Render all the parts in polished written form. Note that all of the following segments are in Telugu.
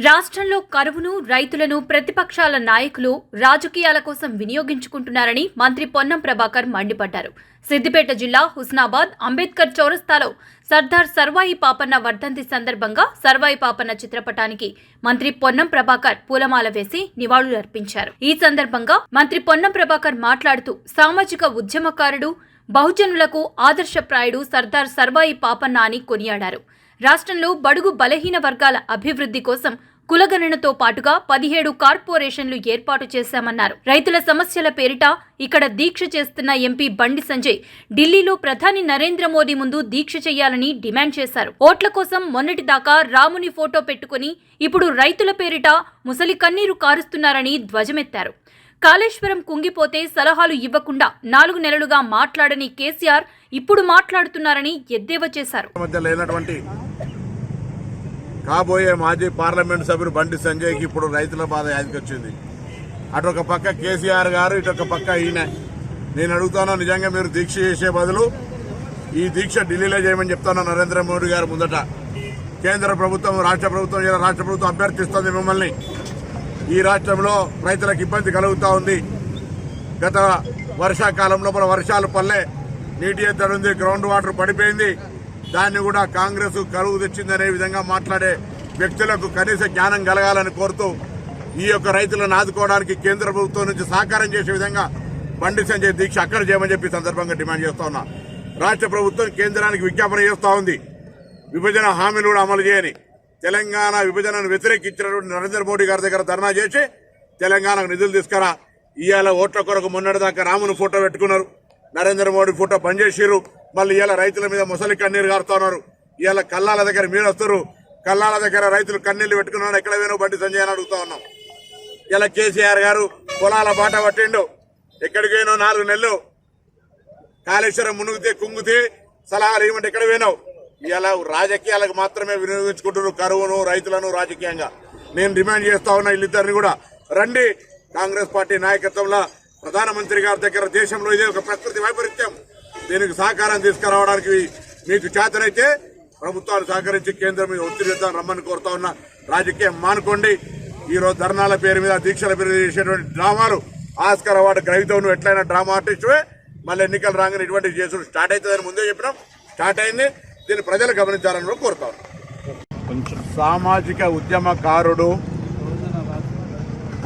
రాష్ట్రంలో కరువును రైతులను ప్రతిపక్షాల నాయకులు రాజకీయాల కోసం వినియోగించుకుంటున్నారని మంత్రి పొన్నం ప్రభాకర్ మండిపడ్డారు. సిద్దిపేట జిల్లా హుస్నాబాద్ అంబేద్కర్ చౌరస్తాలో సర్దార్ సర్వాయి పాపన్న వర్ధంతి సందర్భంగా సర్వాయి పాపన్న చిత్రపటానికి మంత్రి పొన్నం ప్రభాకర్ పూలమాల వేసి నివాళులర్పించారు. ఈ సందర్భంగా మంత్రి పొన్నం ప్రభాకర్ మాట్లాడుతూ సామాజిక ఉద్యమకారుడు, బహుజనులకు ఆదర్శప్రాయుడు సర్దార్ సర్వాయి పాపన్న అని కొనియాడారు. రాష్ట్రంలో బడుగు బలహీన వర్గాల అభివృద్ధి కోసం కులగణనతో పాటుగా 17 కార్పొరేషన్లు ఏర్పాటు చేశామన్నారు. రైతుల సమస్యల పేరిట ఇక్కడ దీక్ష చేస్తున్న ఎంపీ బండి సంజయ్ ఢిల్లీలో ప్రధాని నరేంద్ర మోదీ ముందు దీక్ష చేయాలని డిమాండ్ చేశారు. ఓట్ల కోసం మొన్నటిదాకా రాముని ఫోటో పెట్టుకుని ఇప్పుడు రైతుల పేరిట ముసలి కన్నీరు కారుస్తున్నారని ధ్వజమెత్తారు. కాళేశ్వరం కుంగిపోతే సలహాలు ఇవ్వకుండా 4 నెలలుగా మాట్లాడని కేసీఆర్ ఇప్పుడు మాట్లాడుతున్నారని ఎద్దేవా చేశారు. కాబోయే మాజీ పార్లమెంట్ సభ్యుడు బండి సంజయ్కి ఇప్పుడు రైతుల బాధ యాదికొచ్చింది. అటొక పక్క కేసీఆర్ గారు, ఇటొక పక్క ఈయన. నేను అడుగుతాను, నిజంగా మీరు దీక్ష చేసే బదులు ఈ దీక్ష ఢిల్లీలో చేయమని చెప్తాను. నరేంద్ర మోడీ గారు ముందట కేంద్ర ప్రభుత్వం, రాష్ట్ర ప్రభుత్వం అభ్యర్థిస్తుంది మిమ్మల్ని. ఈ రాష్ట్రంలో రైతులకు ఇబ్బంది కలుగుతూ ఉంది. గత వర్షాకాలంలో వర్షాలు పల్లె, నీటి ఎద్దడి ఉంది, గ్రౌండ్ వాటర్ పడిపోయింది. దాన్ని కూడా కాంగ్రెస్ కరువు తెచ్చిందనే విధంగా మాట్లాడే వ్యక్తులకు కనీస జ్ఞానం కలగాలని కోరుతూ ఈ యొక్క రైతులను ఆదుకోవడానికి కేంద్ర ప్రభుత్వం నుంచి సహకారం చేసే విధంగా బండి సంజయ్ దీక్ష అక్కడ చేయమని చెప్పి సందర్భంగా డిమాండ్ చేస్తా ఉన్నా. రాష్ట్ర ప్రభుత్వం కేంద్రానికి విజ్ఞాపన చేస్తూ ఉంది, విభజన హామీలు కూడా అమలు చేయని. తెలంగాణ విభజనను వ్యతిరేకించినటువంటి నరేంద్ర మోడీ గారి దగ్గర ధర్నా చేసి తెలంగాణకు నిధులు తీసుకురా. ఇవాళ ఓట్ల కొరకు మొన్నటిదాకా రాముని ఫోటో పెట్టుకున్నారు, నరేంద్ర మోడీ ఫోటో పనిచేసిరు. మళ్ళీ ఇవాళ రైతుల మీద ముసలి కన్నీరు కారుతున్నారు. ఇవాళ కల్లాల దగ్గర మీరు వస్తారు, కల్లాల దగ్గర రైతులు కన్నీళ్లు పెట్టుకున్నాడు. ఎక్కడ వేణో బండి సంజయ్ అని అడుగుతా ఉన్నాం. ఇలా కేసీఆర్ గారు పొలాల బాట పట్టిండు, ఎక్కడికైనా 4 నెలలు కాళేశ్వరం మునుగుతే కుంగితే సలహాలు ఏమంటే ఎక్కడ పోయినావు. ఇలా రాజకీయాలకు మాత్రమే వినియోగించుకుంటున్నారు కరువును, రైతులను రాజకీయంగా. నేను డిమాండ్ చేస్తా ఉన్నా, వీళ్ళిద్దరిని కూడా రండి. కాంగ్రెస్ పార్టీ నాయకత్వంలో ప్రధానమంత్రి గారి దగ్గర దేశంలో ఇదే ఒక ప్రకృతి వైపరీత్యం, దీనికి సహకారం తీసుకురావడానికి మీకు చేతనైతే ప్రభుత్వాలు సహకరించి కేంద్రం మీద ఒత్తిడి రమ్మని కోరుతా ఉన్నా. రాజకీయం మానుకోండి. ఈరోజు ధర్నాల పేరు మీద, దీక్షల పేరు మీద చేసేటువంటి డ్రామాలు, ఆస్కార్ అవార్డు గ్రహీతం నువ్వు ఎట్లయినా డ్రామా ఆర్టిస్టువే. మళ్ళీ ఎన్నికలు రాగానే ఇటువంటి చేసుడు స్టార్ట్ అవుతుందని ముందే చెప్పినాం. స్టార్ట్ అయింది, దీన్ని ప్రజలు గమనించాలని కూడా కోరుతాం. సామాజిక ఉద్యమకారుడు,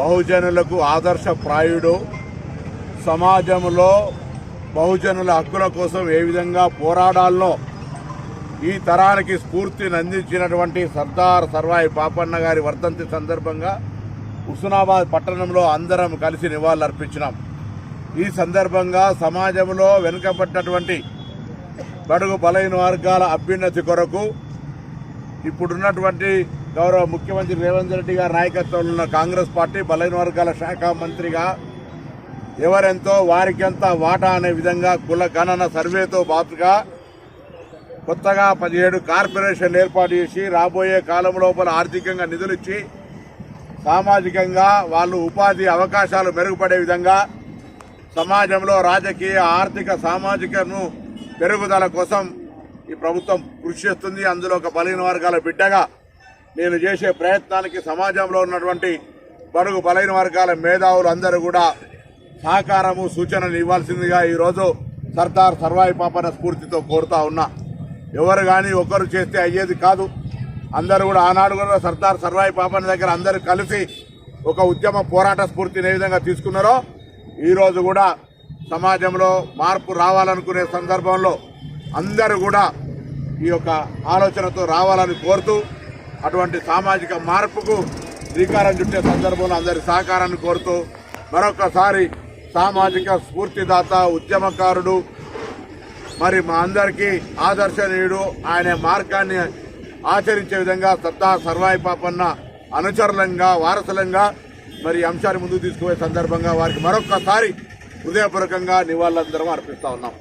బహుజనులకు ఆదర్శప్రాయుడు, సమాజంలో బహుజనుల హక్కుల కోసం ఏ విధంగా పోరాడాలనో ఈ తరానికి స్ఫూర్తిని అందించినటువంటి సర్దార్ సర్వాయి పాపన్న గారి వర్ధంతి సందర్భంగా హుస్నాబాద్ పట్టణంలో అందరం కలిసి నివాళులర్పించినాం. ఈ సందర్భంగా సమాజంలో వెనుకబడినటువంటి బడుగు బలహీన వర్గాల అభ్యున్నతి కొరకు ఇప్పుడున్నటువంటి గౌరవ ముఖ్యమంత్రి రేవంత్ రెడ్డి గారి నాయకత్వంలో ఉన్న కాంగ్రెస్ పార్టీ బలహీన వర్గాల శాఖ మంత్రిగా ఎవరెంతో వారికెంత వాటా అనే విధంగా కుల గణన సర్వేతో పాటుగా కొత్తగా 17 కార్పొరేషన్లు ఏర్పాటు చేసి రాబోయే కాలం లోపల ఆర్థికంగా నిధులు ఇచ్చి సామాజికంగా వాళ్ళు ఉపాధి అవకాశాలు మెరుగుపడే విధంగా సమాజంలో రాజకీయ, ఆర్థిక, సామాజికను పెరుగుదల కోసం ఈ ప్రభుత్వం కృషి చేస్తుంది. అందులో ఒక బలహీన వర్గాల బిడ్డగా నేను చేసే ప్రయత్నానికి సమాజంలో ఉన్నటువంటి బడుగు బలహీన వర్గాల మేధావులు అందరూ కూడా సహకారము, సూచనలు ఇవ్వాల్సిందిగా ఈరోజు సర్దార్ సర్వాయి పాపన్న స్ఫూర్తితో కోరుతా ఉన్నా. ఎవరు కానీ ఒకరు చేస్తే అయ్యేది కాదు. అందరూ కూడా ఆనాడు కూడా సర్దార్ సర్వాయి పాపన్న దగ్గర అందరూ కలిసి ఒక ఉద్యమ పోరాట స్ఫూర్తిని ఏ విధంగా తీసుకున్నారో ఈరోజు కూడా సమాజంలో మార్పు రావాలనుకునే సందర్భంలో అందరూ కూడా ఈ యొక్క ఆలోచనతో రావాలని కోరుతూ అటువంటి సామాజిక మార్పుకు శ్రీకారం చుట్టే సందర్భంలో అందరి సహకారాన్ని కోరుతూ మరొకసారి సామాజిక స్ఫూర్తిదాత, ఉద్యమకారుడు, మరి మా అందరికీ ఆదర్శనీయుడు, ఆయన మార్గాన్ని ఆచరించే విధంగా సర్దార్ సర్వాయి పాపన్న అనుచరులంగా, వారసులంగా మరి అంశాన్ని ముందుకు తీసుకుపోయే సందర్భంగా వారికి మరొకసారి హృదయపూర్వకంగా నివాళులందరం అర్పిస్తా ఉన్నాం.